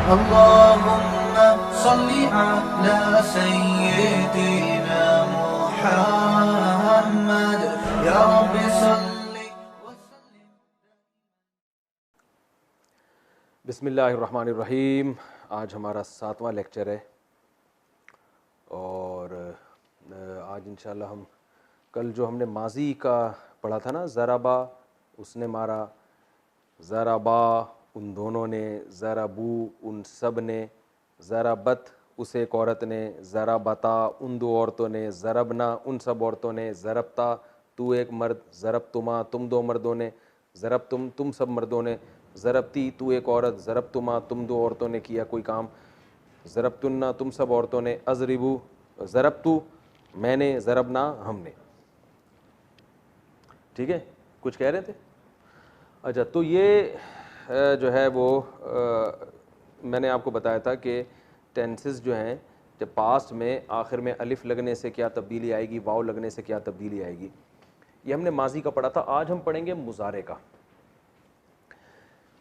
अल्लाहुम्मा सल्ली अला सय्यिदिना मुहम्मद या रब्बि सल्ली व सल्लिम। बिस्मिल्लाहिर्रहमानिर्रहीम। आज हमारा 7वां लेक्चर है और आज इंशाल्लाह हम कल जो हमने माजी का पढ़ा था ना, ज़राबा उसने मारा, ज़राबा उन दोनों ने, ज़राबू उन सब ने, ज़राबत उस एक औरत ने, ज़राबता उन दो औरतों ने, ज़रबना उन सब औरतों ने, ज़रबता तू एक मर्द, ज़रबतुमा तुम दो मर्दों ने, ज़रबतुम तुम सब मर्दों ने, ज़रबती तू एक औरत, ज़रबतुमा तुम दो औरतों ने किया कोई काम, ज़रबतुन्ना तुम सब औरतों ने, अज़रिबू ज़रबतु मैंने, ज़रबना हमने। ठीक है, कुछ कह रहे थे? अच्छा, तो ये जो है वो मैंने आपको बताया था कि टेंसेस जो हैं, जब पास्ट में आखिर में अलिफ लगने से क्या तब्दीली आएगी, वाव लगने से क्या तब्दीली आएगी, ये हमने माजी का पढ़ा था। आज हम पढ़ेंगे मुजारे का,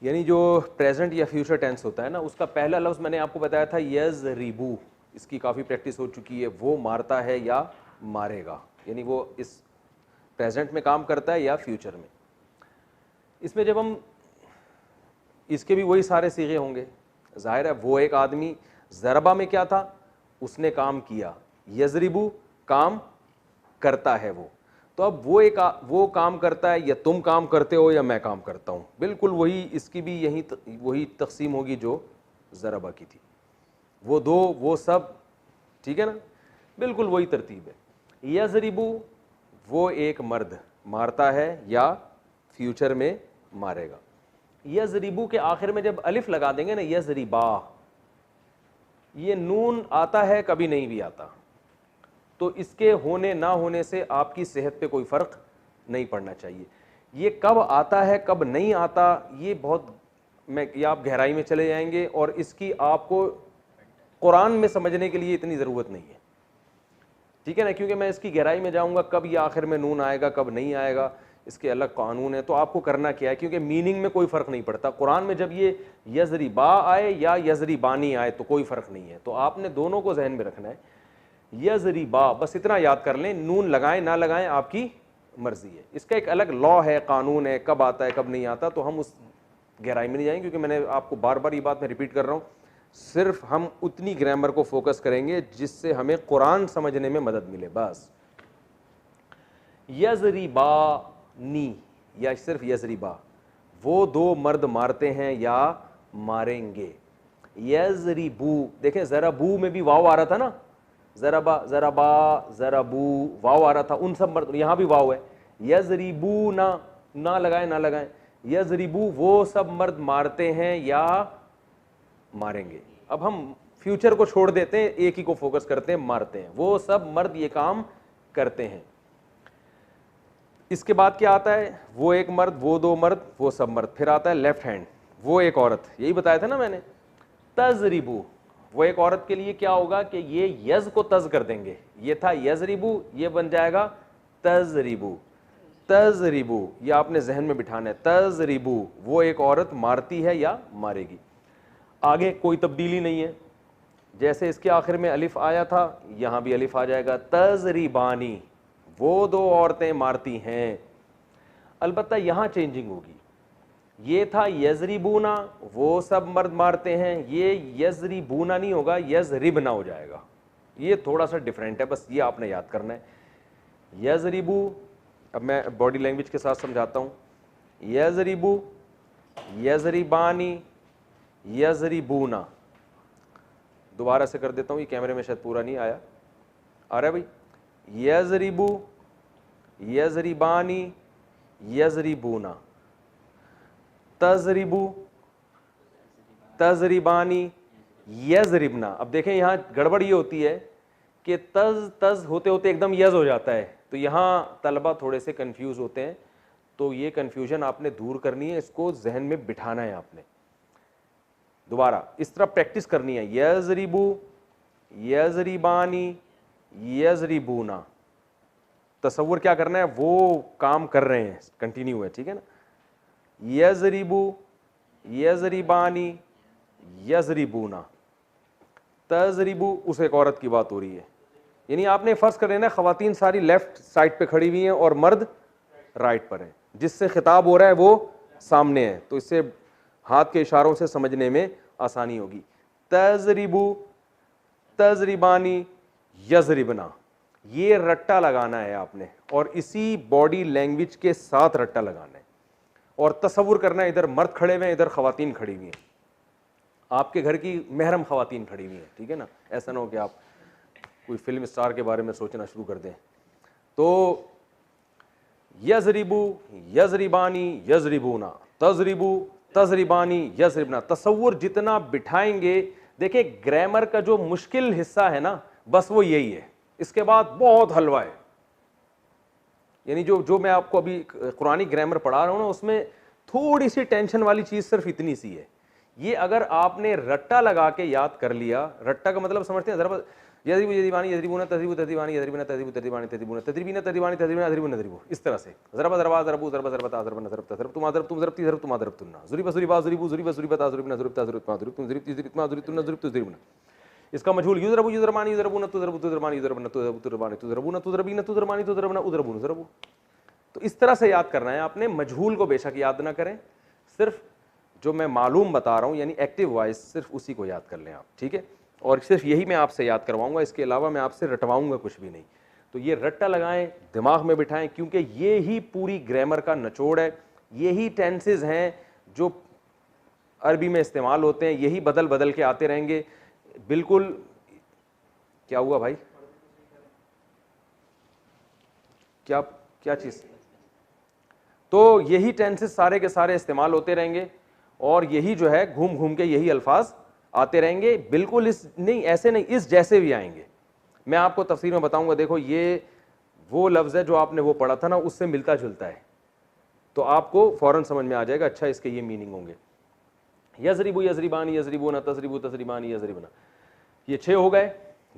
यानी जो प्रेजेंट या फ्यूचर टेंस होता है ना, उसका पहला लफ्ज़ मैंने आपको बताया था यज़रिबू। इसकी काफ़ी प्रैक्टिस हो चुकी है। वो मारता है या मारेगा, यानी वो इस प्रेजेंट में काम करता है या फ्यूचर में। इसमें जब हम इसके भी वही सारे सीगे होंगे, जाहिर है वो एक आदमी, ज़रबा में क्या था, उसने काम किया, यज़रिबू काम करता है वो। तो अब वो काम करता है, या तुम काम करते हो या मैं काम करता हूँ, बिल्कुल वही, इसकी भी वही तकसीम होगी जो ज़रबा की थी। वो दो वो सब, ठीक है ना, बिल्कुल वही तरतीब है। यज़रिबू वो एक मर्द मारता है या फ्यूचर में मारेगा। यज़रिबू के आखिर में जब अलिफ लगा देंगे ना, यज़रिबा, ये नून आता है कभी नहीं भी आता, तो इसके होने ना होने से आपकी सेहत पे कोई फ़र्क नहीं पड़ना चाहिए। ये कब आता है कब नहीं आता, ये बहुत या आप गहराई में चले जाएंगे और इसकी आपको कुरान में समझने के लिए इतनी ज़रूरत नहीं है, ठीक है ना, क्योंकि मैं इसकी गहराई में जाऊंगा कब ये आखिर में नून आएगा कब नहीं आएगा, इसके अलग कानून है। तो आपको करना क्या है, क्योंकि मीनिंग में कोई फ़र्क नहीं पड़ता। कुरान में जब ये यज़रिबा आए या यज़रिबानी आए तो कोई फ़र्क नहीं है, तो आपने दोनों को जहन में रखना है। यज़रिबा, बस इतना याद कर लें, नून लगाएं ना लगाएं आपकी मर्जी है। इसका एक अलग लॉ है, कानून है, कब आता है कब नहीं आता, तो हम उस गहराई में नहीं जाएंगे, क्योंकि मैंने आपको बार बार ये बात मैं रिपीट कर रहा हूँ। सिर्फ हम उतनी ग्रामर को फोकस करेंगे जिससे हमें कुरान समझने में मदद मिले, बस। यज़रिबानी या सिर्फ यज़रिबा, वो दो मर्द मारते हैं या मारेंगे। यज़रिबू, देखें ज़राबू में भी वाव आ रहा था ना, ज़राबा ज़राबा ज़राबू वाव आ रहा था, उन सब मर्द, यहाँ भी वाव है। यज़रिबू ना लगाएं ना लगाएं, यज़रिबू वो सब मर्द मारते हैं या मारेंगे। अब हम फ्यूचर को छोड़ देते हैं, एक ही को फोकस करते हैं, मारते हैं, वो सब मर्द ये काम करते हैं। इसके बाद क्या आता है, वो एक मर्द वो दो मर्द वो सब मर्द, फिर आता है लेफ्ट हैंड, वो एक औरत, यही बताया था ना मैंने। तज़रिबू, वो एक औरत के लिए क्या होगा कि ये यज को तज कर देंगे, ये था यज़रिबू, ये बन जाएगा तज़रिबू। तज़रिबू ये आपने जहन में बिठाना है, तज़रिबू वो एक औरत मारती है या मारेगी। आगे कोई तब्दीली नहीं है, जैसे इसके आखिर में अलिफ आया था यहां भी अलिफ आ जाएगा। तज़रिबानी वो दो औरतें मारती हैं, अलबत्ता यहां चेंजिंग होगी। ये था यज़रिबूना वो सब मर्द मारते हैं, ये यज़रिबूना नहीं होगा, यज़रिबना हो जाएगा। ये थोड़ा सा डिफरेंट है, बस ये आपने याद करना है। यज़रिबू, अब मैं बॉडी लैंग्वेज के साथ समझाता हूं। यज़रिबू, यज़रिबानी, यज़रिबूना। दोबारा से कर देता हूं, ये कैमरे में शायद पूरा नहीं आया, आ रहा है भाई। यज़रिबू, यज़रिबानी, यज़रिबूना, तज़रिबू, तज़रिबानी, यज़रिबना। अब देखें यहां गड़बड़ ये होती है कि तज तज होते होते एकदम यज हो जाता है, तो यहां तलबा थोड़े से कंफ्यूज होते हैं, तो ये कंफ्यूजन आपने दूर करनी है, इसको जहन में बिठाना है आपने। दोबारा इस तरह प्रैक्टिस करनी है, यज़रिबू, यज़रिबानी, यज़रिबूना। तसव्वुर क्या करना है, वो काम कर रहे हैं, कंटिन्यू है, ठीक है ना। यज़रिबू, यज़रिबानी, यजरिबूना, तजरिबू उस एक औरत की बात हो रही है। यानी आपने फर्ज कर लेना खवातीन सारी लेफ्ट साइड पे खड़ी हुई हैं और मर्द राइट पर हैं, जिससे खिताब हो रहा है वो सामने है, तो इससे हाथ के इशारों से समझने में आसानी होगी। तजरिबू, तजरिबानी, यजरिबना, ये रट्टा लगाना है आपने और इसी बॉडी लैंग्वेज के साथ रट्टा लगाना है। और तसव्वुर करना है इधर मर्द खड़े हुए हैं, इधर खवातीन खड़ी हुई हैं, आपके घर की महरम खवातीन खड़ी हुई हैं, ठीक है ना। ऐसा ना हो कि आप कोई फिल्म स्टार के बारे में सोचना शुरू कर दें। तो यजरिबू, यजरिबानी, यजरिबूना, तजरिबू, तजरिबानी, यजरिबना, तसव्वुर जितना बिठाएंगे। देखिए ग्रामर का जो मुश्किल हिस्सा है ना, बस वो यही है, इसके बाद बहुत हलवा है। यानी जो मैं आपको अभी कुरानी ग्रामर पढ़ा रहा हूं ना, उसमें थोड़ी सी टेंशन वाली चीज सिर्फ इतनी सी है। ये अगर आपने रट्टा लगा के याद कर लिया, रट्टा का मतलब समझते हैं जरा, यदरिबू यदरिबानी यदरिबूना तदरिबू तदरिबानी यदरिबना तदरिबू तदरिबानी तदरिबूना तदरिबीना तदरिबानी तदरिबना तदरिबू नदरिबू, इस तरह से ज़रबा ज़रबा ज़रबू ज़रबा ज़रबता ज़रबना ज़रबता ज़रब तुम ज़रब तुम ज़रबती ज़रब तुम ज़रबतुन्ना ज़ुरिबा ज़ुरिबा ज़ुरिबू ज़ुरिबा ज़ुरिबता ज़ुरिबना ज़ुरिबता ज़ुरिबमा ज़ुरिबतुम ज़ुरिबती ज़ुरिबमा ज़ुरिबतुन्ना ज़ुरिबतु ज़ुरिबना। इसका मजहूल युज़रबू युज़रमानी युज़रबूना तुज़रबू तुज़रमानी युज़रबना तुज़रबू तुज़रमानी तुज़रबूना तुज़रबीना तुज़रमानी तुज़रबना उज़रबून ज़रबू। तो इस तरह से याद करना है आपने। मजहूल को बेशक याद ना करें, सिर्फ जो मैं मालूम बता रहा हूं यानी एक्टिव वॉइस, सिर्फ उसी को याद कर लें आप, ठीक है। और सिर्फ यही मैं आपसे याद करवाऊंगा, इसके अलावा मैं आपसे रटवाऊंगा कुछ भी नहीं। तो ये रट्टा लगाएं, दिमाग में बिठाएं, क्योंकि ये ही पूरी ग्रामर का निचोड़ है। यही टेंसेज हैं जो अरबी में इस्तेमाल होते हैं, यही बदल बदल के आते रहेंगे। बिल्कुल, क्या हुआ भाई, क्या क्या चीज? तो यही टेंसेस सारे के सारे इस्तेमाल होते रहेंगे और यही जो है घूम घूम के यही अल्फाज आते रहेंगे। बिल्कुल इस नहीं, ऐसे नहीं, इस जैसे भी आएंगे। मैं आपको तफसीर में बताऊंगा। देखो ये वो लफ्ज़ है जो आपने वो पढ़ा था ना, उससे मिलता जुलता है, तो आपको फौरन समझ में आ जाएगा अच्छा इसके ये मीनिंग होंगे। यजरिबू यजरिबानी यजरिबूना तजरिबू तजरिबानी यजरिबना, ये 6 हो गए।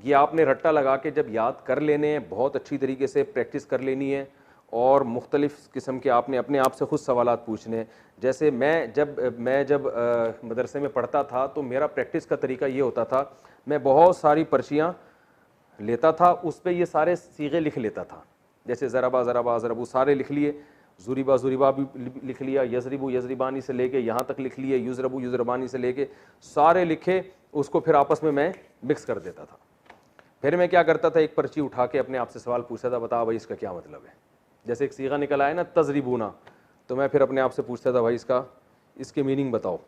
ये आपने रट्टा लगा के जब याद कर लेने हैं, बहुत अच्छी तरीके से प्रैक्टिस कर लेनी है और मुख्तलिफ़ किस्म के आपने अपने आप से खुद सवालात पूछने हैं। जैसे मैं जब मदरसे में पढ़ता था तो मेरा प्रैक्टिस का तरीका ये होता था, मैं बहुत सारी पर्चियाँ लेता था, उस पर ये सारे सीगे लिख लेता था। जैसे ज़रबा ज़रबा ज़रबू सारे लिख लिए, ज़ुरिबा ज़ुरिबा भी लिख लिया, यजरिबू यजरिबानी से लेके यहाँ तक लिख लिए, युज़रबू युज़रबानी से लेके सारे लिखे, उसको फिर आपस में मैं मिक्स कर देता था। फिर मैं क्या करता था, एक पर्ची उठा के अपने आप से सवाल पूछता था, बता भाई इसका क्या मतलब है। जैसे एक सीगा निकल आया ना तजरिबूना, तो मैं फिर अपने आप से पूछता था भाई इसके मीनिंग बताओ।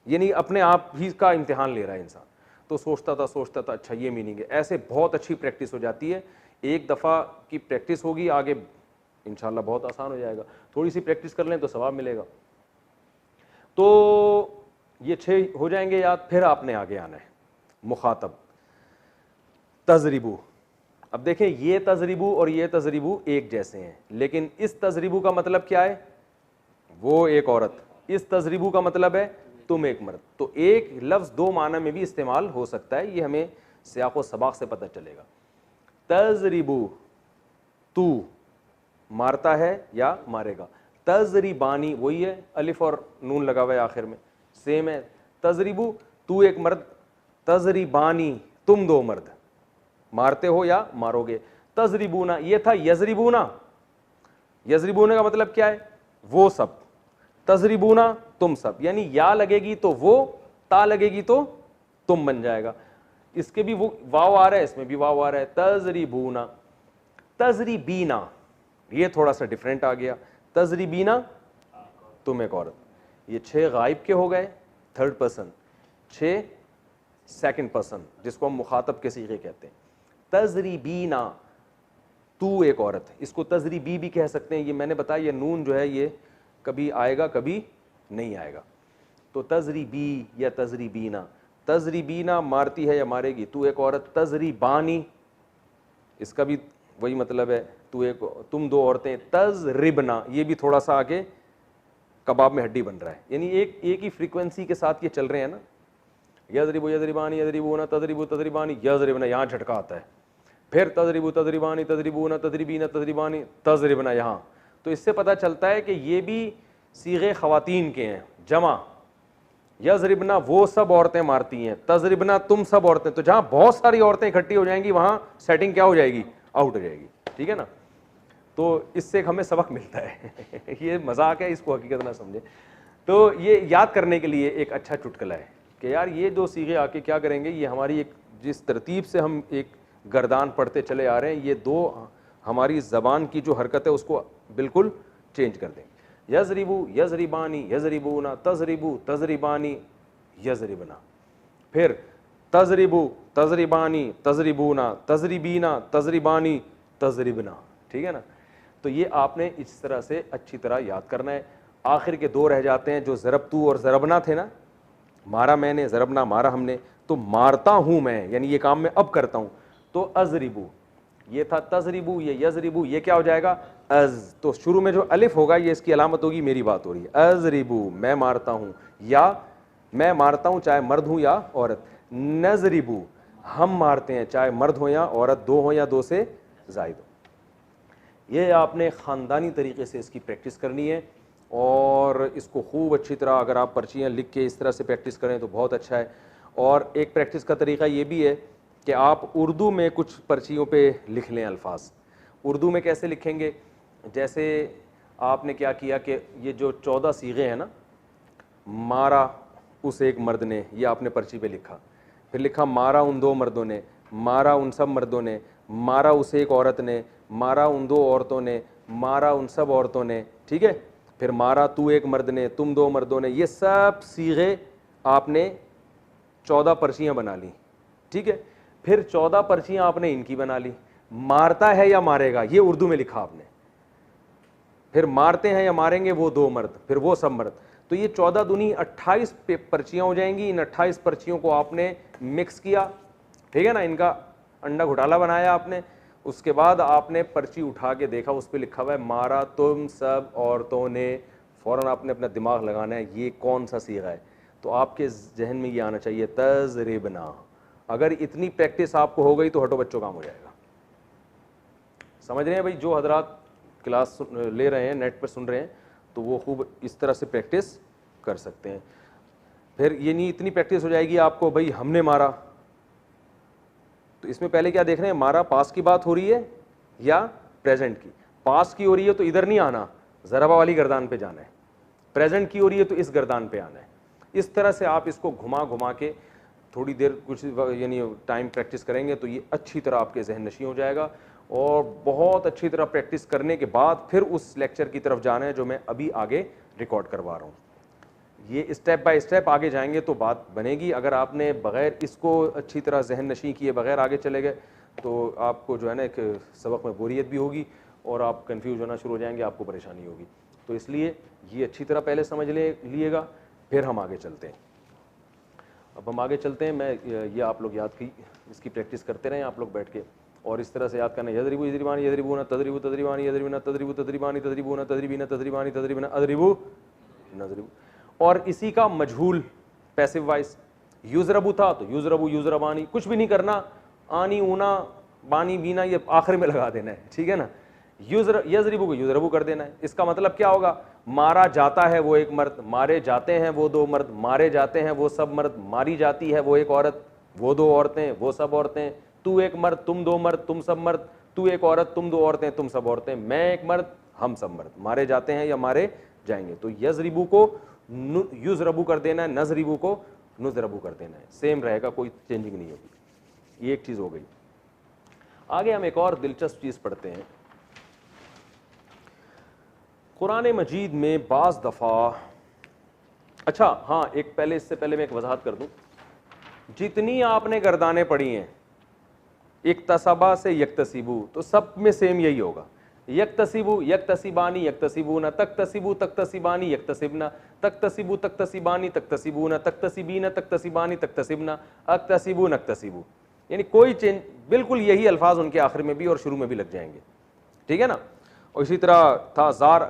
ये नहीं अपने आप ही का इम्तिहान ले रहा है इंसान, तो सोचता था अच्छा ये मीनिंग है। ऐसे बहुत अच्छी प्रैक्टिस हो जाती है। एक दफ़ा की प्रैक्टिस होगी, आगे इंशाल्लाह बहुत आसान हो जाएगा। थोड़ी सी प्रैक्टिस कर लें तो सवाब मिलेगा। तो ये 6 हो जाएंगे याद। फिर आपने आगे आना है मुखातब, तजरिबू। अब देखें ये तजरिबू और ये तजरिबू एक जैसे हैं, लेकिन इस तजरिबू का मतलब क्या है, वो एक औरत, इस तजरिबू का मतलब है तुम एक मर्द। तो एक लफ्ज़ 2 माना में भी इस्तेमाल हो सकता है, ये हमें सियाक़ो सबाक़ से पता चलेगा। तजरिबू, तू मारता है या मारेगा। तजरिबानी वही है, अलिफ और नून लगा हुआ है आखिर में, सेम है। तजरिबू तू एक मर्द, तजरिबानी तुम 2 मर्द, मारते हो या मारोगे। तजरिबूना ये था यजरिबूना, यजरिबूना का मतलब क्या है, वो सब, तजरिबूना तुम सब, यानी या लगेगी तो वो, ता लगेगी तो तुम बन जाएगा। इसके भी वो वाव आ रहा है, इसमें भी वाव आ रहा है। तजरिबूना, तजरिबीना ये थोड़ा सा डिफरेंट आ गया। तजरिबीना तुम एक औरत। ये 6 गायब के हो गए, थर्ड पर्सन, 6 सेकंड पर्सन जिसको हम मुखातब के सीगे कहते हैं। तजरिबीना तू एक औरत, इसको तजरिबी भी कह सकते हैं। ये मैंने बताया ये नून जो है ये कभी आएगा कभी नहीं आएगा। तो तजरिबी या तजरिबीना, तजरिबीना मारती है या मारेगी, तू एक औरत। तजरिबानी इसका भी वही मतलब है, तुम 2 औरतें। तजरिबना ये भी थोड़ा सा आगे कबाब में हड्डी बन रहा है, यानी एक ही फ्रीक्वेंसी के साथ ये चल रहे हैं ना। यजरिबू यजरिबानी यजरिबूना तजरिबू तजरिबानी यजरिबना, यहाँ झटका आता है। फिर तजरिबू तजरिबानी तजरिबूना तजरिबीना तजरिबानी तजरिबना यहाँ। तो इससे पता चलता है कि ये भी सीगे खवातीन के हैं, जमा। यजरिबना वो सब औरतें मारती हैं, तजरिबना तुम सब औरतें। तो जहां बहुत सारी औरतें इकट्ठी हो जाएंगी वहां सेटिंग क्या हो जाएगी, आउट हो जाएगी, ठीक है ना। तो इससे हमें सबक मिलता है ये मजाक है, इसको हकीकत ना समझे। तो ये याद करने के लिए एक अच्छा चुटकुला है कि यार ये दो सीगे आके क्या करेंगे, ये हमारी एक जिस तरतीब से हम एक गर्दान पढ़ते चले आ रहे हैं, ये दो हमारी ज़बान की जो हरकत है उसको बिल्कुल चेंज कर देंगे। यजरिबू यजरिबानी यजरिबूना, तजरिबू तजरिबानी यजरिबना, फिर तजरिबू तजरिबानी तजरिबूना, तजरिबीना तजरिबानी तजरिबना, ठीक है ना। तो ये आपने इस तरह से अच्छी तरह याद करना है। आखिर के दो रह जाते हैं जो ज़रबतू और ज़रबना थे ना, मारा मैंने, ज़रबना मारा हमने, तो मारता हूं मैं, यानी ये काम मैं अब करता हूं, तो अजरिबू, ये था तजरिबू, ये यजरिबू, ये क्या हो जाएगा अज। तो शुरू में जो अलिफ होगा ये इसकी अलामत होगी, मेरी बात हो रही है, अजरिबू मैं मारता हूं, या मैं मारता हूं चाहे मर्द हूं या औरत। नजरिबू हम मारते हैं चाहे मर्द हो या औरत, दो हो या दो से जायद हो। ये आपने ख़ानदानी तरीके से इसकी प्रैक्टिस करनी है, और इसको खूब अच्छी तरह अगर आप पर्चियाँ लिख के इस तरह से प्रैक्टिस करें तो बहुत अच्छा है। और एक प्रैक्टिस का तरीका ये भी है कि आप उर्दू में कुछ पर्चियों पे लिख लें अल्फाज। उर्दू में कैसे लिखेंगे, जैसे आपने क्या किया कि ये जो 14 सीगे हैं ना, मारा उस एक मर्द ने, ये आपने पर्ची पे लिखा, फिर लिखा मारा उन दो मर्दों ने, मारा उन सब मर्दों ने, मारा उस एक औरत ने, मारा उन दो औरतों ने, मारा उन सब औरतों ने, ठीक है। फिर मारा तू एक मर्द ने, तुम दो मर्दों ने, ये सब सीगे आपने 14 पर्चियां बना ली, ठीक है। फिर 14 पर्चियां आपने इनकी बना ली, मारता है या मारेगा ये उर्दू में लिखा आपने, फिर मारते हैं या मारेंगे वो दो मर्द, फिर वो सब मर्द। तो ये 14 दूनी 28 पर्चियां हो जाएंगी। इन 28 पर्चियों को आपने मिक्स किया, ठीक है ना, इनका अंडा घोटाला बनाया आपने। उसके बाद आपने पर्ची उठा के देखा, उस पर लिखा हुआ है मारा तुम सब औरतों ने। फ़ौरन आपने अपना दिमाग लगाना है ये कौन सा सीगा है, तो आपके जहन में ये आना चाहिए तजरिबना। अगर इतनी प्रैक्टिस आपको हो गई तो हटो बच्चों काम हो जाएगा। समझ रहे हैं भाई, जो हजरात क्लास ले रहे हैं, नेट पर सुन रहे हैं, तो वो खूब इस तरह से प्रैक्टिस कर सकते हैं। फिर ये नहीं इतनी प्रैक्टिस हो जाएगी आपको, भाई हमने मारा, तो इसमें पहले क्या देख रहे हैं, मारा पास की बात हो रही है या प्रेजेंट की। पास की हो रही है तो इधर नहीं आना, ज़रबा वाली गर्दान पे जाना है। प्रेजेंट की हो रही है तो इस गर्दान पे आना है। इस तरह से आप इसको घुमा घुमा के थोड़ी देर कुछ यानी टाइम प्रैक्टिस करेंगे तो ये अच्छी तरह आपके जहन नशी हो जाएगा। और बहुत अच्छी तरह प्रैक्टिस करने के बाद फिर उस लेक्चर की तरफ जाना है जो मैं अभी आगे रिकॉर्ड करवा रहा हूँ। ये स्टेप बाय स्टेप आगे जाएंगे तो बात बनेगी। अगर आपने बग़ैर इसको अच्छी तरह जहन नशी किए बगैर आगे चले गए तो आपको जो है ना एक सबक में बोरियत भी होगी और आप कंफ्यूज होना शुरू हो जाएंगे, आपको परेशानी होगी। तो इसलिए ये अच्छी तरह पहले समझ लिएगा, फिर हम आगे चलते हैं। अब हम आगे चलते हैं, मैं ये आप लोग याद की इसकी प्रैक्टिस करते रहें आप लोग बैठ के, और इस तरह से याद करना, यजरिबू यजरिबानी यजरिबूना तजरिबू तजरिबानी यजरिबना तजरिबू तजरिबानी तजरिबूना तजरिबीना तजरिबानी तजरिबना अजरिबू नजरिबू। और इसी का मजहूल पैसिव वॉइस, युजरबू था तो युजरबू युजरबानी, कुछ भी नहीं करना, आनी ऊना बानी बीना ये आखिर में लगा देना है, ठीक है ना। यजरिबू को युजरबू कर देना है। इसका मतलब क्या होगा, मारा जाता है वो एक मर्द, मारे जाते हैं वो दो मर्द, मारे जाते हैं वो सब मर्द, मारी जाती है वो एक औरत, वो दो औरतें, वो सब औरतें, तू एक मर्द तुम दो मर्द तुम सब मर्द, तू एक औरत तुम दो औरतें तुम सब औरतें, मैं एक मर्द हम सब मर्द, मारे जाते हैं या मारे जाएंगे। तो यजरिबू को युजरबू कर देना है, नजरिबू को नुजरबू कर देना है, सेम रहेगा, कोई चेंजिंग नहीं होगी। ये एक चीज हो गई। आगे हम एक और दिलचस्प चीज पढ़ते हैं। कुरान मजीद में बाज़ दफ़ा, अच्छा हाँ, एक पहले इससे पहले मैं एक वजाहत कर दूं, जितनी आपने गर्दानें पढ़ी हैं इक्तसबा से यक्तसिबू, तो सब में सेम यही होगा, यक्तसिबू यक्तसिबानी यक्तसिबूना, तक्तसिबू तक्तसिबानी यक्तसिबना, तक्तसिबू तक्तसिबानी तक्तसिबूना, तक्तसिबीना तक्तसिबानी तक्तसिबना, अक्तसिबू नक्तसिबू। यानी कोई चेंज, बिल्कुल यही अल्फाज उनके आखिर में भी और शुरू में भी लग जाएंगे, ठीक है ना। और इसी तरह था जार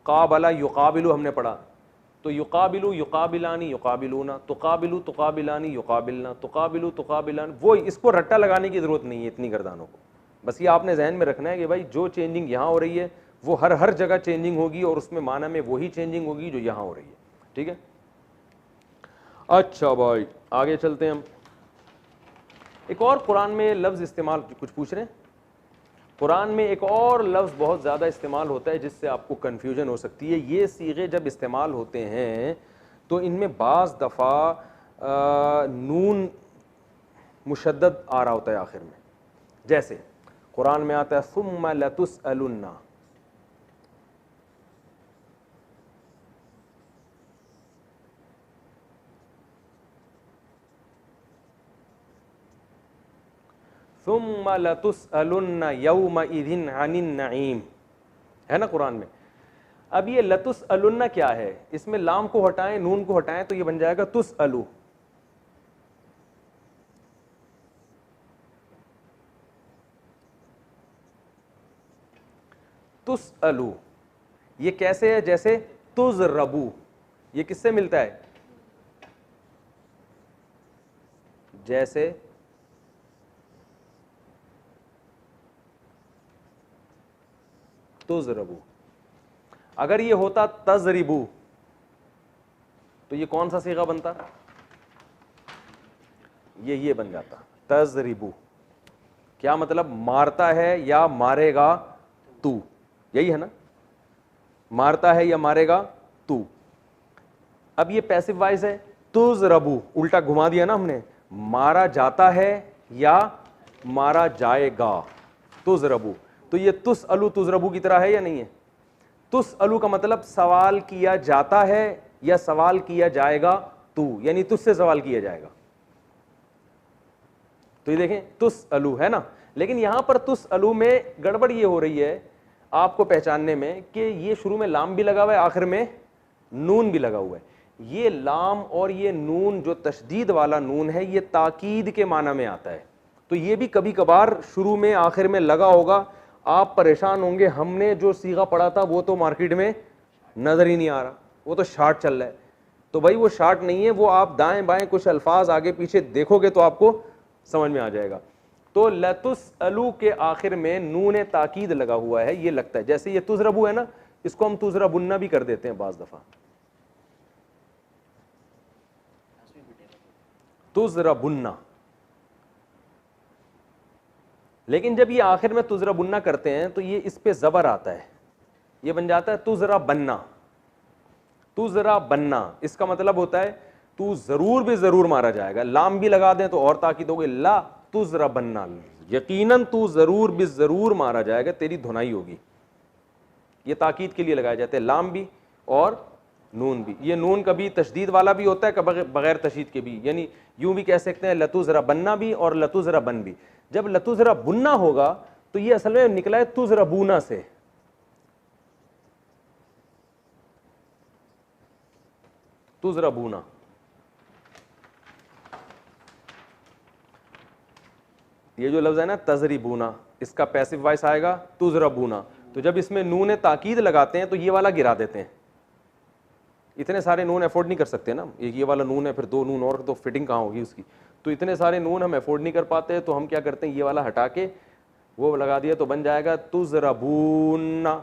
काबला युकाबिलू, हमने पढ़ा, तो युकाबिलू युकाबिलानी युकाबिलूना, तुकाबिलू तुकाबिलानी युकाबिलना, तुकाबिलू तुकाबिलानी। वो इसको रट्टा लगाने की जरूरत नहीं है इतनी गर्दानों को, बस ये आपने जहन में रखना है कि भाई जो चेंजिंग यहाँ हो रही है वो हर जगह चेंजिंग होगी और उसमें माना में वही चेंजिंग होगी जो यहाँ हो रही है, ठीक है। अच्छा भाई आगे चलते हैं हम। एक और कुरान में लफ्ज़ इस्तेमाल, कुछ पूछ रहे हैं? कुरान में एक और लफ्ज़ बहुत ज़्यादा इस्तेमाल होता है जिससे आपको कन्फ्यूजन हो सकती है। ये सीगे जब इस्तेमाल होते हैं तो इनमें बाज़ दफ़ा नून मुशद्दद आ रहा होता है आखिर में। जैसे कुरान में आता है सुम्मा लतुसअलुन्ना, सुम्मा लतुसअलुन्ना यौमइज़िन अनिन नईम, है ना कुरान में। अब ये लतुसअलुन्ना क्या है? इसमें लाम को हटाएं, नून को हटाएं तो ये बन जाएगा तुसअलु। तुसअलु ये कैसे है? जैसे तुज़रबू, ये किससे मिलता है? जैसे तुज़रबू। अगर ये होता तज़रिबू तो ये कौन सा सीगा बनता? ये बन जाता तज़रिबू। क्या मतलब? मारता है या मारेगा तू, यही है ना, मारता है या मारेगा तू। अब ये पैसिव वॉइस है, तुज़रबू उल्टा घुमा दिया ना हमने, मारा जाता है या मारा जाएगा, तुज़रबू। तो ये तुसअलु तुज़रबू की तरह है या नहीं है? तुसअलु का मतलब सवाल किया जाता है या सवाल किया जाएगा तू, यानी तुझसे सवाल किया जाएगा। तो ये देखें तुसअलु है ना, लेकिन यहां पर तुसअलु में गड़बड़ ये हो रही है आपको पहचानने में कि ये शुरू में लाम भी लगा हुआ है, आखिर में नून भी लगा हुआ है। ये लाम और ये नून जो तशदीद वाला नून है ये ताकीद के माना में आता है। तो ये भी कभी कभार शुरू में आखिर में लगा होगा, आप परेशान होंगे हमने जो सीगा पढ़ा था वो तो मार्केट में नजर ही नहीं आ रहा, वो तो शार्ट चल रहा है। तो भाई वो शार्ट नहीं है, वो आप दाएं बाएं कुछ अल्फाज आगे पीछे देखोगे तो आपको समझ में आ जाएगा। तो लतुसअलु के आखिर में नून ताकीद लगा हुआ है, ये लगता है जैसे ये तुज़रबू है ना, इसको हम तुज़रबुन्ना भी कर देते हैं बाज दफा, तुज़रबुन्ना। लेकिन जब ये आखिर में तुज़रबुन्ना करते हैं तो ये इस पे जबर आता है, ये बन जाता है तुज़रबन्ना। तुज़रबन्ना इसका मतलब होता है तू जरूर भी जरूर मारा जाएगा। लाम भी लगा दें तो और ताकीद हो गई, ला तुज़रबन्ना, यकीनन तू जरूर भी जरूर मारा जाएगा, तेरी धुनाई होगी। ये ताकीद के लिए लगाए जाते हैं लाम भी और नून भी। ये नून कभी तशदीद वाला भी होता है, कभी बगैर तशदीद के भी, यानी यूं भी कह सकते हैं लतुज़रबन्ना भी और लतुज़रबन भी। जब लतुज़रबुन्ना होगा तो ये असल में निकला है तुज़रबूना से। तुज़रबूना ये जो लफ्ज़ है ना तज़रिबूना, इसका पैसिव वॉइस आएगा तुज़रबूना। तो जब इसमें नून ताकीद लगाते हैं तो ये वाला गिरा देते हैं। इतने सारे नून अफोर्ड नहीं कर सकते ना, एक ये वाला नून है फिर दो नून और, तो फिटिंग कहाँ होगी उसकी। तो इतने सारे नून हम अफोर्ड नहीं कर पाते, तो हम क्या करते हैं, ये वाला हटा के वो लगा दिया तो बन जाएगा तुज़रबूना।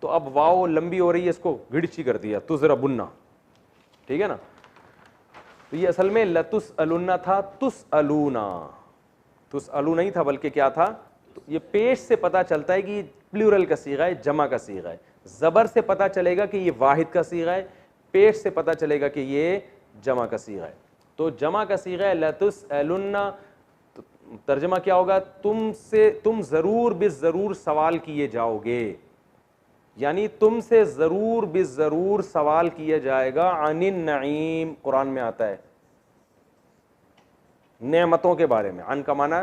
तो अब वाओ लंबी हो रही है, इसको गिड़ची कर दिया तुज़रबुन्ना, ठीक है ना। तो ये असल में लतुसअलुन्ना था, तुसअलूना। तुसअलू नहीं था बल्कि क्या था, तो ये पेश से पता चलता है कि प्लूरल का सीगा है, जमा का सीगा है। जबर से पता चलेगा कि ये वाहिद का सीगा है, पेश से पता चलेगा कि ये जमा का सीगा है। तो जमा का सीगा है लतुसअलुन्ना, तो तर्जमा क्या होगा, तुमसे तुम जरूर बिजरूर सवाल किए जाओगे, यानी तुमसे जरूर बिजरूर सवाल किया जाएगा। अनिन नईम कुरान में आता है, नेमतों के बारे में। अन का माना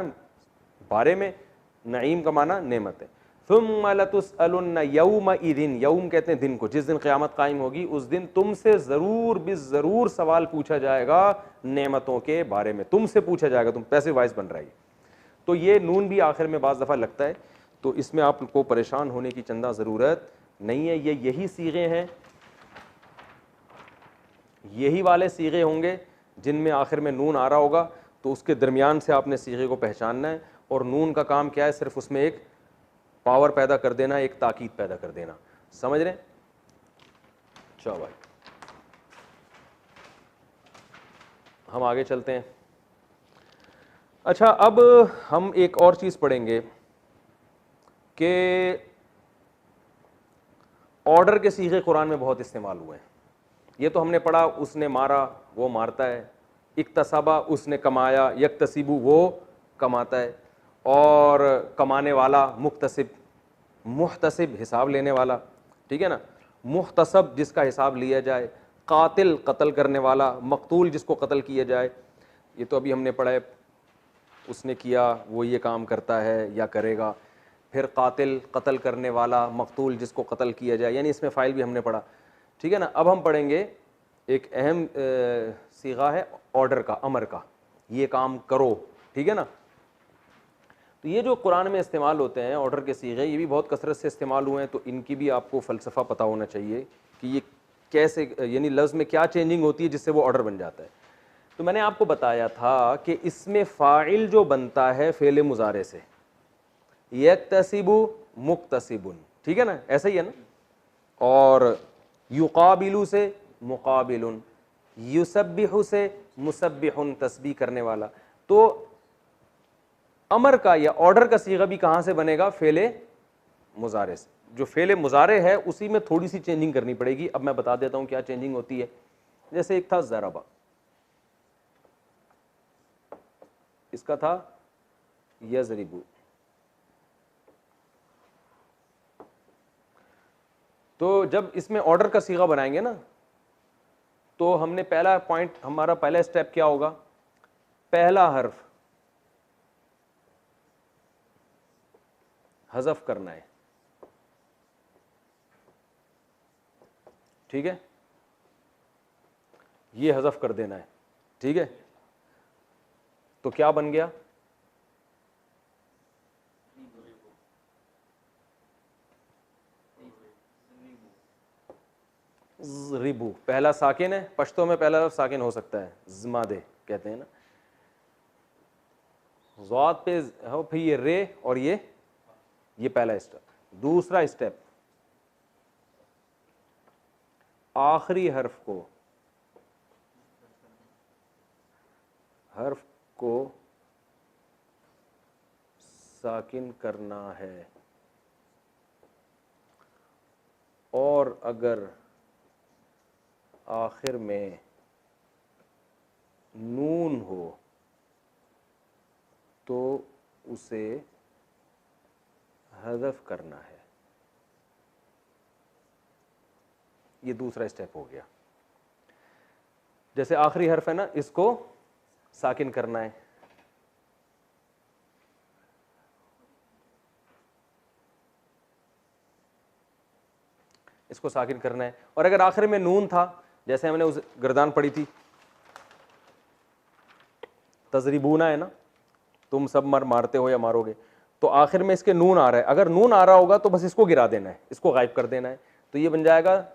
बारे में, नईम का माना नेमत है। सुम्मा लतुसअलुन्ना यौमइज़िन, यौम कहते हैं दिन को, जिस दिन क़यामत कायम होगी उस दिन तुमसे जरूर बिजरूर सवाल पूछा जाएगा नेमतों के बारे में, तुमसे पूछा जाएगा। तुम पैसिव वॉइस बन रहा है। तो ये नून भी आखिर में बाज़ दफ़ा लगता है, तो इसमें आपको परेशान होने की चंदा ज़रूरत नहीं है। ये यही सीगे हैं, यही वाले सीगे होंगे जिनमें आखिर में नून आ रहा होगा, तो उसके दरमियान से आपने सीगे को पहचानना है। और नून का काम क्या है, सिर्फ उसमें एक पावर पैदा कर देना, एक ताकीद पैदा कर देना। समझ रहे हैं? चलो भाई हम आगे चलते हैं। अच्छा, अब हम एक और चीज़ पढ़ेंगे कि ऑर्डर के सीगे कुरान में बहुत इस्तेमाल हुए हैं। ये तो हमने पढ़ा, उसने मारा वो मारता है, इक्तसबा उसने कमाया, यक्तसिबु वो कमाता है, और कमाने वाला मुक्तसिब, मुहतसिब हिसाब लेने वाला, ठीक है ना, मुहतसब जिसका हिसाब लिया जाए, कातिल कत्ल करने वाला, मकतूल जिसको कत्ल किया जाए। ये तो अभी हमने पढ़ा है, उसने किया वो ये काम करता है या करेगा। फिर कातिल कत्ल करने वाला, मकतूल जिसको कत्ल किया जाए, यानी इसमें फ़ाइल भी हमने पढ़ा, ठीक है ना। अब हम पढ़ेंगे एक अहम सीगा है ऑर्डर का, अमर का, ये काम करो, ठीक है ना। तो ये जो कुरान में इस्तेमाल होते हैं ऑर्डर के सीगे, ये भी बहुत कसरत से इस्तेमाल हुए हैं, तो इनकी भी आपको फ़लसफ़ा पता होना चाहिए कि ये कैसे, यानी लफ्ज़ में क्या चेंजिंग होती है जिससे वो ऑर्डर बन जाता है। तो मैंने आपको बताया था कि इसमें फ़ाइल जो बनता है फ़ेल मुज़ारे से, यक्तसिबु मुक्तसिबुन, ठीक है ना, ऐसा ही है ना। और युकाबिलु से मुकाबिलुन, युसब्बिहु से मुसब्बिहुन, तस्बीह करने वाला। तो अमर का या ऑर्डर का सीगा भी कहां से बनेगा? फेले मुजारे से। जो फेले मुजारे है उसी में थोड़ी सी चेंजिंग करनी पड़ेगी। अब मैं बता देता हूं क्या चेंजिंग होती है। जैसे एक था ज़रबा, इसका था यज़रिबु। तो जब इसमें ऑर्डर का सीगा बनाएंगे ना, तो हमने पहला पॉइंट, हमारा पहला स्टेप क्या होगा? पहला हर्फ हज़फ करना है, ठीक है, ये हज़फ कर देना है, ठीक है। तो क्या बन गया? रिबू। पहला साकिन है, पश्तो में पहला लफ्ज़ साकिन हो सकता है, ज़मादे कहते हैं ना। ज़ात पे हो, फिर ये रे और ये पहला स्टेप। दूसरा स्टेप, आखिरी हर्फ को साकिन करना है, और अगर आखिर में नून हो तो उसे हज़फ करना है। ये दूसरा स्टेप हो गया। जैसे आखिरी हर्फ है ना, इसको साकिन करना है, इसको साकिन करना है। और अगर आखिर में नून था, जैसे हमने उस गर्दान पढ़ी थी, तजरिबूना है ना, तुम सब मारते हो या मारोगे, तो आखिर में इसके नून आ रहा है। अगर नून आ रहा होगा तो बस इसको गिरा देना है, इसको गायब कर देना है। तो ये बन जाएगा,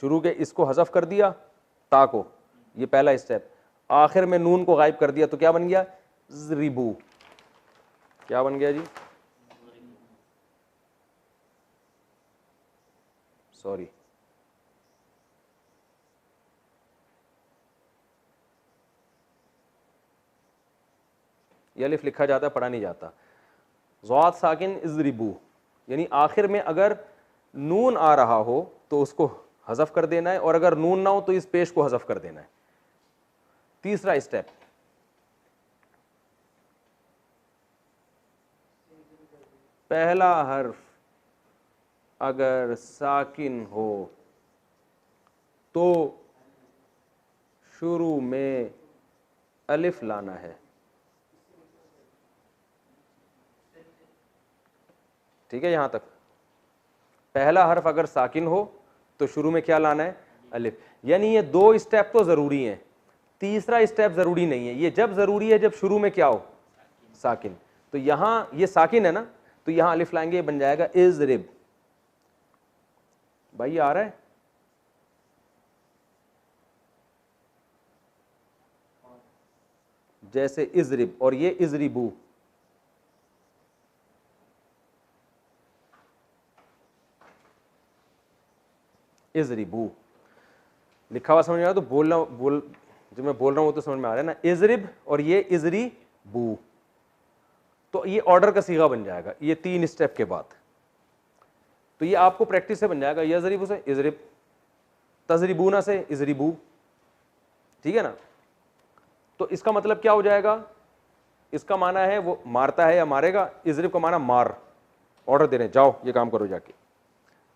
शुरू के इसको हज़फ कर दिया, ता को, ये पहला स्टेप। आखिर में नून को गायब कर दिया, तो क्या बन गया? ज़रिबू। क्या बन गया जी? सॉरी, ये अलिफ लिखा जाता है, पढ़ा नहीं जाता। ज़ात साकिन इज़रिबू, यानी आखिर में अगर नून आ रहा हो तो उसको हज़फ कर देना है, और अगर नून ना हो तो इस पेश को हज़फ कर देना है। तीसरा स्टेप, पहला हर्फ अगर साकिन हो तो शुरू में अलिफ लाना है, ठीक है। यहां तक पहला हर्फ अगर साकिन हो तो शुरू में क्या लाना है? अलिफ। यानी ये दो स्टेप तो जरूरी हैं, तीसरा स्टेप जरूरी नहीं है। ये जब जरूरी है जब शुरू में क्या हो? साकिन। तो यहां ये साकिन है ना, तो यहां अलिफ लाएंगे, ये बन जाएगा इज़रिब। भाई ये आ रहा है? जैसे इज़रिब और ये इज़रिबू, इज़रिबू लिखा हुआ समझ में आया तो बोलना, जो मैं बोल रहा हूँ वो तो समझ में आ रहा है ना, इजरिब और ये इजरी बू, तो ये ऑर्डर का सीगा बन जाएगा ये 3 स्टेप के बाद। तो ये आपको प्रैक्टिस से बन जाएगा, यजरिबू से इजरिब, तजरिबूना से इजरिबू, ठीक है ना। तो इसका मतलब क्या हो जाएगा, इसका माना है वो मारता है या मारेगा, इजरिब का माना मार, ऑर्डर दे रहे हैं जाओ ये काम करो जाके।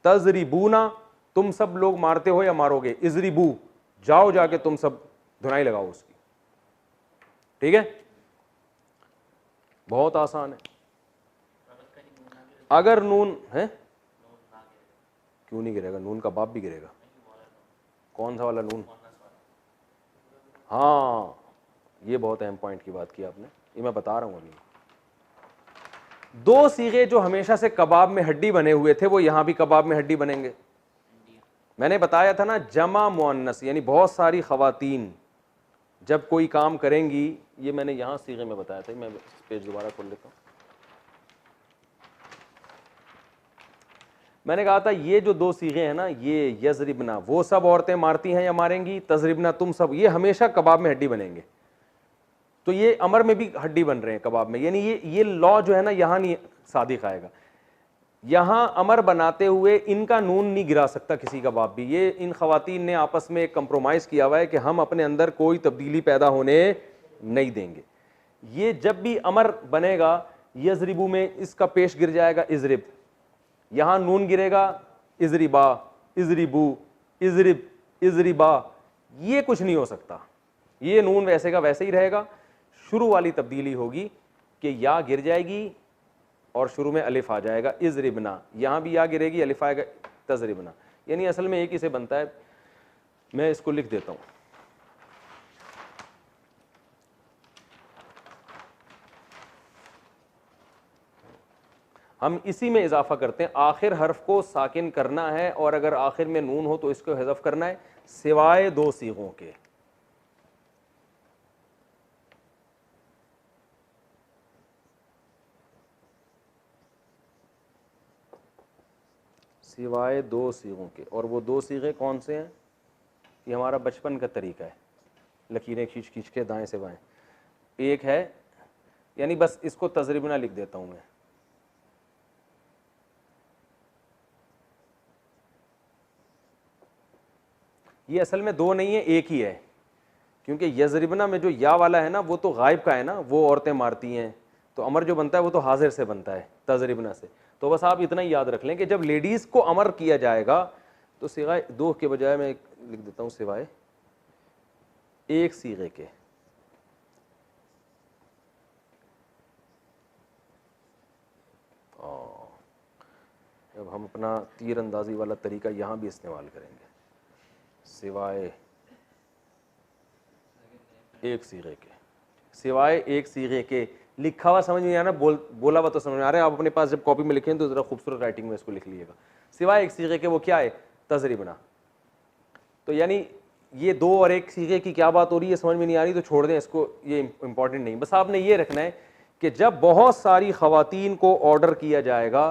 तजरिबूना तुम सब लोग मारते हो या मारोगे, इजरिबू जाओ जाके तुम सब धुनाई लगाओ उसकी, ठीक है, बहुत आसान है। अगर नून है, क्यों नहीं गिरेगा, नून का बाप भी गिरेगा। कौन सा वाला नून, हाँ ये बहुत अहम पॉइंट की बात की आपने, ये मैं बता रहा हूं अभी। 2 सीगे जो हमेशा से कबाब में हड्डी बने हुए थे वो यहां भी कबाब में हड्डी बनेंगे। मैंने बताया था ना, जमा मुअन्नस यानी बहुत सारी खवातीन जब कोई काम करेंगी, ये मैंने यहां सीगे में बताया था, मैं पेज दोबारा खोल लेता हूं। मैंने कहा था ये जो 2 सीगे हैं ना, ये यजरिबना वो सब औरतें मारती हैं या मारेंगी, तजरिबना तुम सब, ये हमेशा कबाब में हड्डी बनेंगे। तो ये अमर में भी हड्डी बन रहे हैं कबाब में, यानी ये लॉ जो है ना यहां नहीं सादिक आएगा। यहां अमर बनाते हुए इनका नून नहीं गिरा सकता किसी का बाप भी, ये इन खवातीन ने आपस में एक कंप्रोमाइज किया हुआ है कि हम अपने अंदर कोई तब्दीली पैदा होने नहीं देंगे। ये जब भी अमर बनेगा यजरिबू में इसका पेश गिर जाएगा इजरिब, यहां नून गिरेगा इजरिबा, इजरिबू, इजरिब, इजरिबा, ये कुछ नहीं हो सकता, ये नून वैसे का वैसे ही रहेगा। शुरू वाली तब्दीली होगी कि या गिर जाएगी और शुरू में अलिफ आ जाएगा इजरिबना, यहां भी या गिरेगी अलिफ आएगा तजरिबना, यानी असल में एक ही से बनता है। मैं इसको लिख देता हूं, हम इसी में इजाफा करते हैं, आखिर हर्फ को साकिन करना है और अगर आखिर में नून हो तो इसको हज़फ करना है, सिवाय 2 सीगों के। सिवाय 2 सीगों के, और वो 2 सीगे कौन से हैं, ये हमारा बचपन का तरीका है, लकीरें खींच खींच के दाएं से बाएं। एक है, यानी बस इसको तजरिबना लिख देता हूं मैं, ये असल में 2 नहीं है, एक ही है, क्योंकि यजरिबना में जो या वाला है ना वो तो गायब का है ना, वो औरतें मारती हैं, तो अमर जो बनता है वो तो हाजिर से बनता है तजरिबना से। तो बस आप इतना ही याद रख लें कि जब लेडीज को अमर किया जाएगा तो सिवाय 2 के बजाय मैं लिख देता हूं सिवाय 1 सीगे के। अब हम अपना तीर अंदाजी वाला तरीका यहां भी इस्तेमाल करेंगे, सिवाय 1 सीगे के, सिवाय 1 सीगे के, लिखा हुआ समझ में आ रहा है, बोला हुआ तो समझ में आ रहा है। आप अपने पास जब कॉपी में लिखें तो जरा खूबसूरत राइटिंग में इसको लिख लीजिएगा, सिवाय 1 सीगे के, वो क्या है, तजरिबना। तो यानी ये 2 और 1 सीगे की क्या बात हो रही है समझ में नहीं आ रही तो छोड़ दें इसको, ये इंपॉर्टेंट नहीं। बस आपने ये रखना है कि जब बहुत सारी खवातीन को ऑर्डर किया जाएगा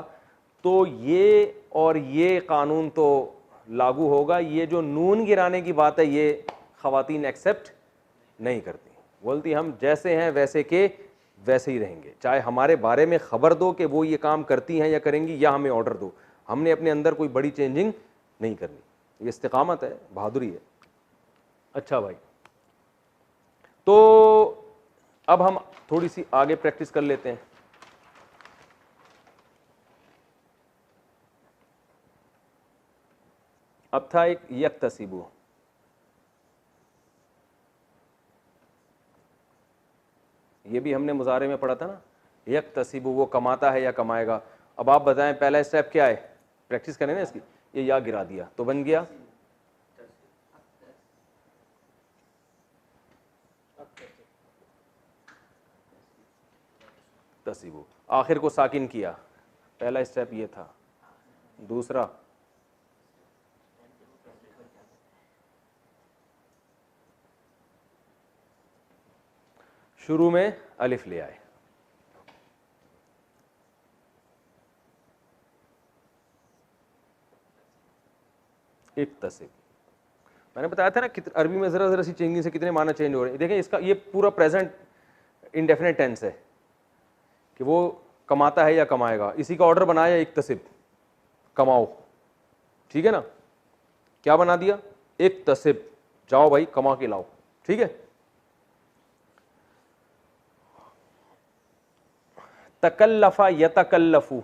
तो ये और ये कानून तो लागू होगा, ये जो नून गिराने की बात है ये खवातीन एक्सेप्ट नहीं करती, बोलती हम जैसे हैं वैसे के वैसे ही रहेंगे, चाहे हमारे बारे में खबर दो कि वो ये काम करती हैं या करेंगी, या हमें ऑर्डर दो, हमने अपने अंदर कोई बड़ी चेंजिंग नहीं करनी। ये इस्तिकामत है, बहादुरी है। अच्छा भाई, तो अब हम थोड़ी सी आगे प्रैक्टिस कर लेते हैं। अब था एक यक्तसिबु, ये भी हमने मुजारे में पढ़ा था ना, यक्तसिबु वो कमाता है या कमाएगा। अब आप बताएं पहला स्टेप क्या है, प्रैक्टिस करें ना इसकी, ये या गिरा दिया तो बन गया तसिबु, आखिर को साकिन किया, पहला स्टेप ये था। दूसरा शुरू में अलिफ ले आए, इक्तसिब, मैंने बताया था ना अरबी में जरा जरा सी चेंजिंग से कितने माना चेंज हो रहे हैं। देखें इसका ये पूरा प्रेजेंट इंडेफिनेट टेंस है कि वो कमाता है या कमाएगा। इसी का ऑर्डर बनाया इक्तसिब, कमाओ, ठीक है ना। क्या बना दिया? इक्तसिब, जाओ भाई कमा के लाओ, ठीक है। तकल्लफा यतकल्लफू,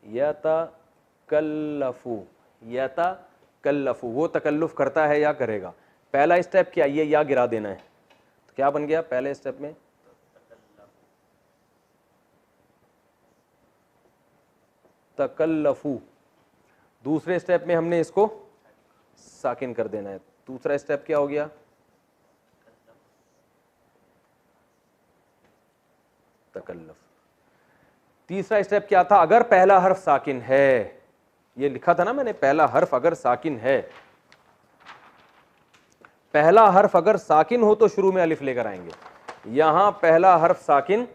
यतकल्लफू, यतकल्लफू, वो तकल्लुफ करता है या करेगा। पहला स्टेप क्या, ये या गिरा देना है। तो क्या बन गया पहले स्टेप में? तकल्लफू। दूसरे स्टेप में हमने इसको साकिन कर देना है। दूसरा स्टेप क्या हो गया? तकल्लफ। तीसरा स्टेप क्या था? अगर पहला हर्फ साकिन है, ये लिखा था ना मैंने, पहला हर्फ अगर साकिन है, पहला हर्फ अगर साकिन हो तो शुरू में अलिफ लेकर आएंगे। यहां पहला हर्फ साकिन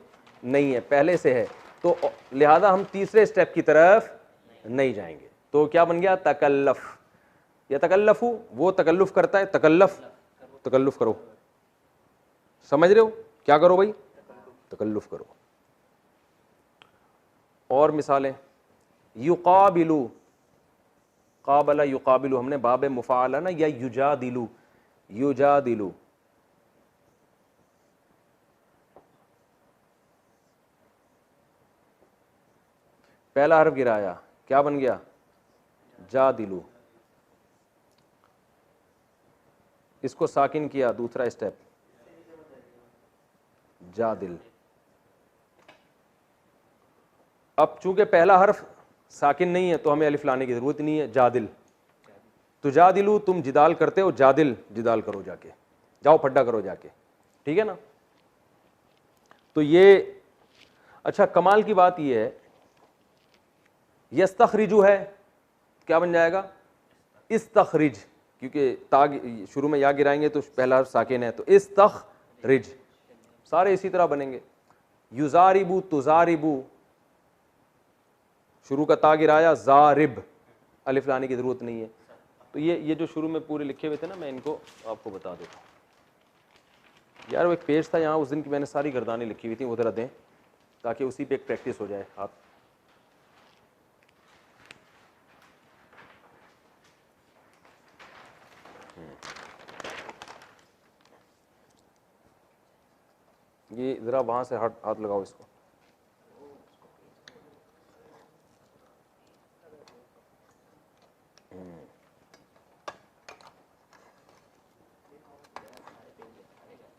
नहीं है, पहले से है, तो लिहाजा हम तीसरे स्टेप की तरफ नहीं जाएंगे। तो क्या बन गया? तकल्लफ। या तकल्लफू, वो तकल्लुफ करता है, तकल्लफ, तकल्लुफ करो। समझ रहे हो? क्या करो भाई? तकल्लुफ करो। और मिसालें, युकाबिलू, काबला युकाबिलू, हमने बाब मुफाला ना, या युजादिलू, युजादिलू। पहला हर्फ गिराया, क्या बन गया? जादिलू। इसको साकिन किया, दूसरा स्टेप जादिल। अब चूंकि पहला हर्फ साकिन नहीं है तो हमें अलिफ लाने की जरूरत नहीं है। जादिल, तो जादिलू, तुम जिदाल करते हो, जादिल, जिदाल करो जाके, जाओ फड्डा करो जाके, ठीक है ना। तो ये अच्छा, कमाल की बात ये है, यस्तखरिजु है, क्या बन जाएगा? इस्तखरिज, क्योंकि ताग शुरू में या गिराएंगे तो पहला हर्फ साकिन है, तो इस्तखरिज, सारे इसी तरह बनेंगे। युजारिबू, तुजारिबू, शुरू का ता गिराया, जारिब, अलिफ लाने की जरूरत नहीं है। तो ये जो शुरू में पूरे लिखे हुए थे ना, मैं इनको आपको बता देता हूँ। यार वो एक पेज था यहाँ उस दिन की, मैंने सारी गर्दानें लिखी हुई थी, वो जरा दें ताकि उसी पे एक प्रैक्टिस हो जाए। आप ये जरा वहां से हाथ लगाओ इसको।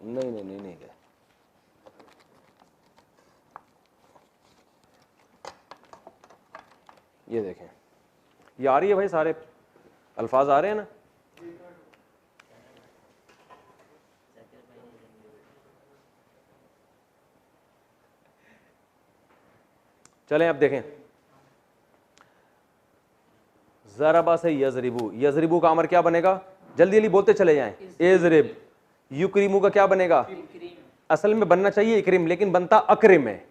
नहीं नहीं नहीं नहीं गए। ये देखें, ये आ रही है भाई, सारे अल्फाज आ रहे हैं ना। चलें अब देखें, ज़रबा से यज़रिबू, यज़रिबू का अमर क्या बनेगा? जल्दी जल्दी बोलते चले जाएं। इज़रिब। युक्रिमू का क्या बनेगा? असल में बनना चाहिए इक्रिम, लेकिन बनता अक्रिम है।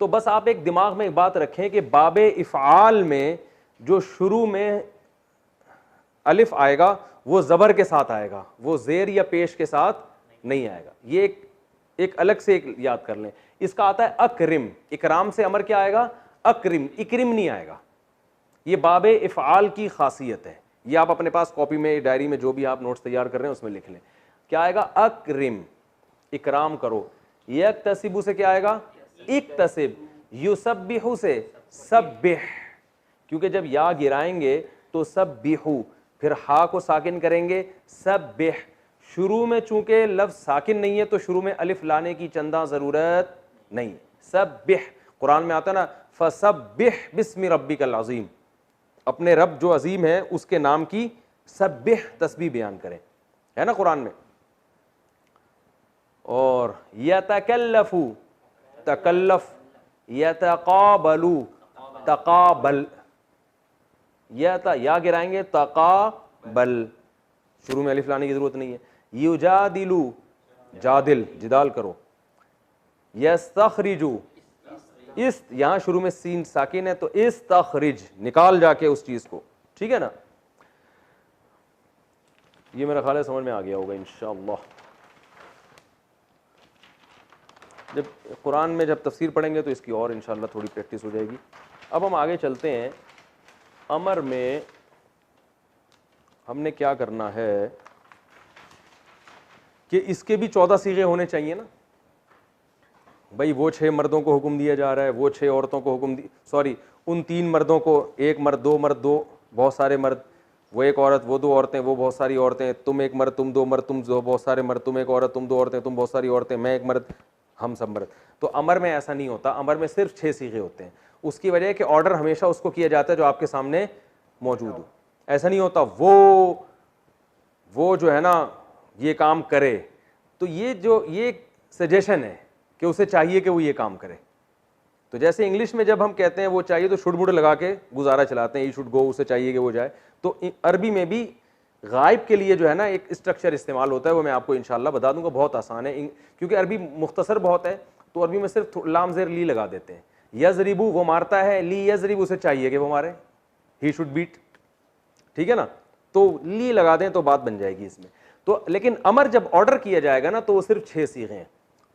तो बस आप एक दिमाग में एक बात रखें कि बाबे इफ़आल में जो शुरू में अलिफ आएगा वो ज़बर के साथ आएगा, वो ज़ेर या पेश के साथ नहीं आएगा। ये एक अलग से एक याद कर लें। इसका आता है अक्रिम, इकराम से अमर क्या आएगा? अक्रिम, इक्रिम नहीं आएगा। ये बाबे इफ़आल की खासियत है। ये आप अपने पास कॉपी में, डायरी में, जो भी आप नोट्स तैयार कर रहे हैं उसमें लिख लें। क्या आएगा? अक्रिम, इकराम करो। यक्तसिबु से क्या आएगा? इक्तसिब। युसब्बिहु से सब्बिह, क्योंकि जब या गिराएंगे तो सब्बिहु, फिर हा को साकिन करेंगे, सब्बिह। शुरू में चूंकि लफ्ज साकिन नहीं है तो शुरू में अलिफ लाने की चंदा जरूरत नहीं। सब्बिह, कुरान में आता है ना, फसब्बिह बिस्मि रब्बिकल अज़ीम, अपने रब जो अजीम है उसके नाम की सब्बिह तस्बीह बयान करें, है ना कुरान में। और यतकल्लफू, तकल्लफ, यतकाबलू, तकाबल, या गिराएंगे, तकाबल, शुरू में अलिफ लाने की जरूरत नहीं है। युजादिलू, जादिल, जिदाल करो। यस्तखरिजू, इस यहां शुरू में सीन साकिन है, तो इस्तखरिज, निकाल जाके उस चीज को, ठीक है ना। ये मेरा ख्याल है समझ में आ गया होगा इंशाअल्लाह। जब कुरान में जब तफसीर पढ़ेंगे तो इसकी और इंशाअल्लाह थोड़ी प्रैक्टिस हो जाएगी। अब हम आगे चलते हैं। अमर में हमने क्या करना है कि इसके भी 14 सीगे होने चाहिए ना भाई। वो 6 मर्दों को हुक्म दिया जा रहा है, वो 6 औरतों को हुक्म सॉरी उन 3 मर्दों को, एक मर्द, दो बहुत सारे मर्द, वो एक औरत, वो 2 औरतें, वो बहुत सारी औरतें, तुम एक मर्द, तुम 2 मर्द, तुम बहुत सारे मर्द, तुम एक औरत, तुम 2 औरतें, तुम बहुत सारी औरतें, मैं एक मर्द, हम सब मर्द। तो अमर में ऐसा नहीं होता, अमर में सिर्फ 6 सीगे होते हैं। उसकी वजह है कि ऑर्डर हमेशा उसको किया जाता है जो आपके सामने मौजूद हो। ऐसा नहीं होता वो जो है ना ये काम करे, तो ये सजेशन है कि उसे चाहिए कि वो ये काम करे। तो जैसे इंग्लिश में जब हम कहते हैं वो चाहिए तो शुड बुड लगा के गुजारा चलाते हैं, ई शुड गो, उसे चाहिए कि वो जाए। तो अरबी में भी गायब के लिए जो है ना एक स्ट्रक्चर इस्तेमाल होता है, वो मैं आपको इंशाल्लाह बता दूंगा, बहुत आसान है। क्योंकि अरबी मुख्तसर बहुत है, तो अरबी में सिर्फ लाम ज़ेर ली लगा देते हैं। यजरिबू वो मारता है, ली यजरिब उसे चाहिए कि वो मारे, ही शुड बीट, ठीक है ना। तो ली लगा दें तो बात बन जाएगी इसमें। तो लेकिन अमर जब ऑर्डर किया जाएगा ना तो वो सिर्फ 6 सीगे हैं।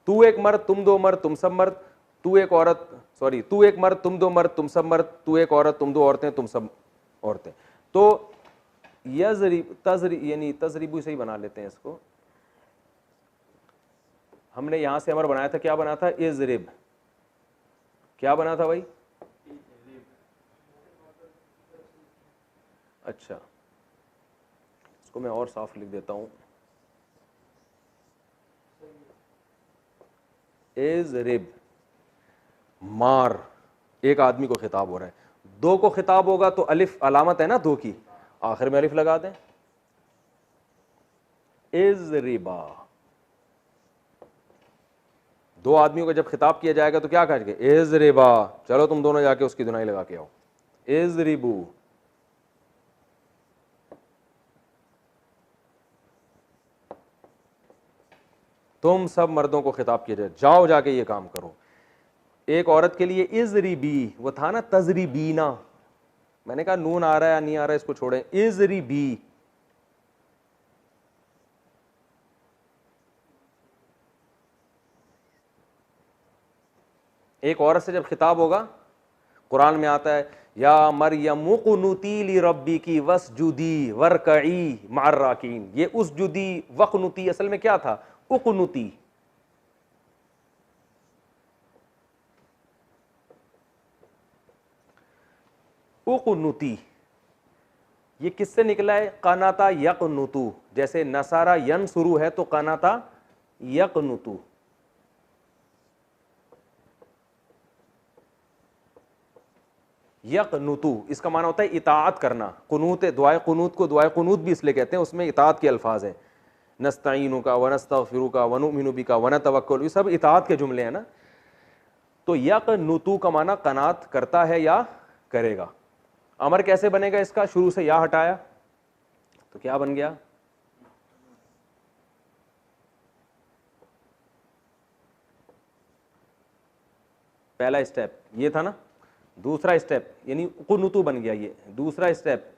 तू एक मर्द, तुम 2 मर्द, तुम सब मर्द, तू एक औरत, सॉरी तू एक मर्द, तुम 2 मर्द, तुम सब मर्द, तू एक औरत, तुम 2 औरतें, तुम सब औरतें। तो यानी तजरीबू से ही बना लेते हैं इसको। हमने यहां से अमर बनाया था, क्या बना था, इजरिब, क्या बना था भाई, अच्छा इसको मैं और साफ लिख देता हूं, इजरिब, मार, एक आदमी को खिताब हो रहा है। 2 को खिताब होगा तो अलिफ अलामत है ना 2 की, आखिर में अलिफ लगा दें, इजरिबा। 2 आदमियों को जब खिताब किया जाएगा तो क्या कहेंगे, इजरिबा, चलो तुम दोनों जाके उसकी धुनाई लगा के आओ, इजरिबू। तुम सब मर्दों को खिताब किया जाए, जाओ जाके ये काम करो। एक औरत के लिए इजरिबी, वो था ना तजरिबीना, मैंने कहा नून आ रहा है या नहीं आ रहा है इसको छोड़ें, इजरिबी। एक औरत से जब खिताब होगा, कुरान में आता है या मरियम कुनुती ली रब्बी की वसजुदी वरकई मार्राकीन। ये उसजुदी वक़नुती असल में क्या था, उक़नुती। उक़नुती ये किससे निकला है, कनाता यक़नुतु, जैसे नसारा यनसुरु है तो कनाता यक़नुतु। यक़नुतु इसका माना होता है इताअत करना। कुनूत, दुआए कुनूत को दुआए कुनूत भी इसलिए कहते हैं, उसमें इताअत के अल्फाज हैं। नस्तईनु का, वनस्तगफिरु का, वनुमिनु बिका, वनतवक्कल, ये सब इताअत के जुमले हैं ना। तो यक़नुतु का माना कनात करता है या करेगा। अमर कैसे बनेगा इसका, शुरू से या हटाया तो क्या बन गया, पहला स्टेप ये था ना, दूसरा स्टेप यानी कुनुतु बन गया, ये दूसरा स्टेप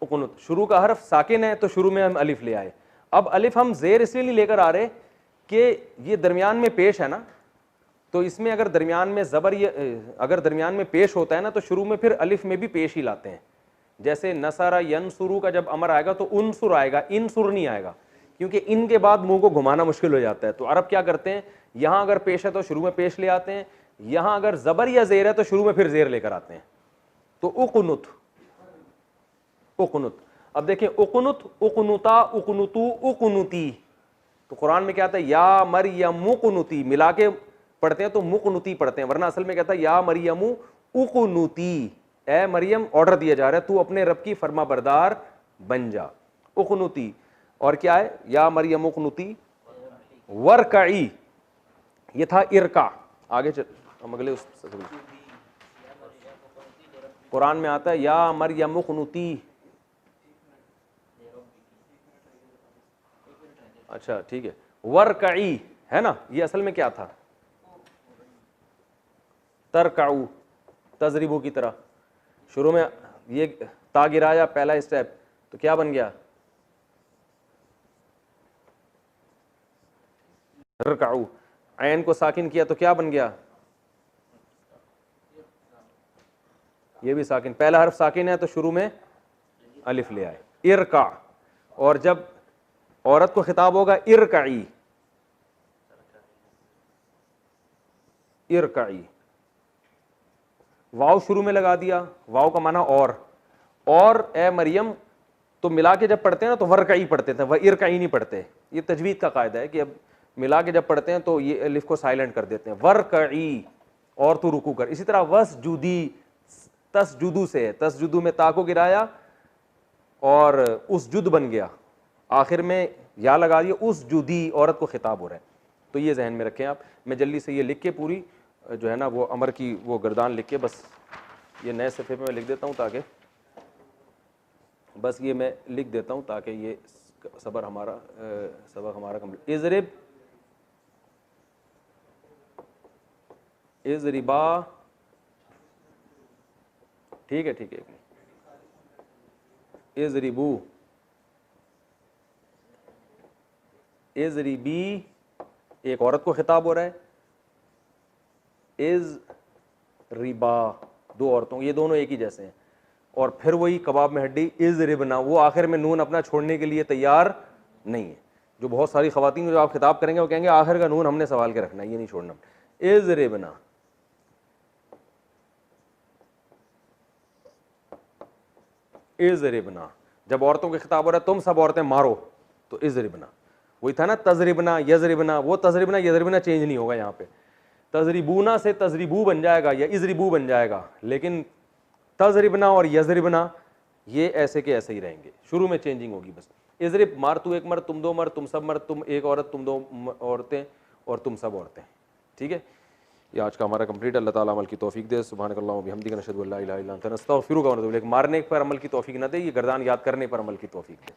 कुनुत। शुरू का हर्फ साकिन है तो शुरू में हम अलिफ ले आए। अब अलिफ हम जेर इसलिए नहीं लेकर आ रहे कि ये दरमियान में पेश है ना, तो इसमें अगर दरमियान में ज़बर अगर दरमियान में पेश होता है ना तो शुरू में फिर अलिफ में भी पेश ही लाते हैं। जैसे नसरा यनसुरु का जब अमर आएगा तो उनसुर आएगा, इनसुर नहीं आएगा, क्योंकि इनके बाद मुंह को घुमाना मुश्किल हो जाता है। तो अरब क्या करते हैं, यहां अगर पेश है तो शुरू में पेश ले आते हैं, यहां अगर ज़बर या ज़ेर है तो शुरू में फिर ज़ेर लेकर आते हैं। तो उक़नुत, उक़नुत। अब देखें उक़नुत, उक़नुता, उक़नुतु, उक़नुती। तो कुरान में क्या आता है, या मरियम उक़नुती, मिला के पढ़ते हैं तो मुक़नुती पढ़ते हैं, वरना असल में कहता है या मरियम उक़नुती, ए मरियम ऑर्डर दिया जा रहा है तू अपने रब की फर्माबरदार बन जा, उक़नुती। और क्या है, या मरियम उक़नुती वरकई, ये था इरका। आगे चल हम अगले कुरान में आता है या मरियम उक़नुती, अच्छा ठीक है, वरकई है ना, ये असल में क्या था, तरकाऊ, तजरिबू की तरह। शुरू में ये ता गिराया पहला स्टेप, तो क्या बन गया, रकाऊ। ऐन को साकिन किया तो क्या बन गया, ये भी साकिन, पहला हर्फ साकिन है तो शुरू में अलिफ ले आए, इरका। और जब औरत को खिताब होगा इरकाई, इरकाई, वाव शुरू में लगा दिया, वाव का माना और ए मरियम, तो मिला के जब पढ़ते हैं ना तो वरकई पढ़ते थे, वह इरकई नहीं पढ़ते। ये तजवीद का कायदा है कि अब मिला के जब पढ़ते हैं तो ये अलिफ को साइलेंट कर देते हैं, वरकई, और तू रुकू कर। इसी तरह वसजुदी, तसजुदू से है, तसजुदू में ता को गिराया और उस जुद बन गया, आखिर में या लगा दिया, उस जुदी, औरत को खिताब हो रहा है। तो ये जहन में रखें आप। मैं जल्दी से ये लिख के पूरी जो है ना वो अमर की वो गर्दान लिख के बस ये नए सफ़े पे मैं लिख देता हूँ, ताकि बस ये मैं लिख देता हूँ ताकि ये सबक हमारा कंप्लीट। इज़रिब, इज़रिबा, ठीक है ठीक है, इज़रिबू, इज़रिबी, एक औरत को खिताब हो रहा है, इज़ रिबा, दो औरतों, ये दोनों एक ही जैसे हैं। और फिर वही कबाब में हड्डी, इज़ रिबना, वो आखिर में नून अपना छोड़ने के लिए तैयार नहीं है। जो बहुत सारी खवातीन जो आप खिताब करेंगे वो कहेंगे आखिर का नून हमने सवाल के रखना है, ये नहीं छोड़ना। इज़ रिबना, इज़ रिबना, जब औरतों के खिताब हो रहा है तुम सब औरतें मारो, तो इज़ रिबना। वही था ना तजरिबना यजरिबना, वो तजरिबना यजरिबना चेंज नहीं होगा यहाँ पे। तजरिबूना से तजरिबू बन जाएगा या इजरिबू बन जाएगा, लेकिन तजरिबना और यजरिबना ये ऐसे के ऐसे ही रहेंगे, शुरू में चेंजिंग होगी बस। इजरिब, मार तू एक मर्द, तुम दो मर्द, तुम सब मर्द, तुम एक औरत, तुम दो औरतें, और तुम सब औरतें। ठीक है, ये आज का हमारा कंप्लीट। अल्लाह ताला अमल की तौफीक दे। सुब्हानकल्लाहु व बिहम्दिका नशहदु अल्ला इलाहा इल्ला अंता नस्तगफिरुका व नतूबु इलैक। मारने पर अमल की तौफीक न दे, ये गर्दान याद करने पर अमल की तौफीक दे।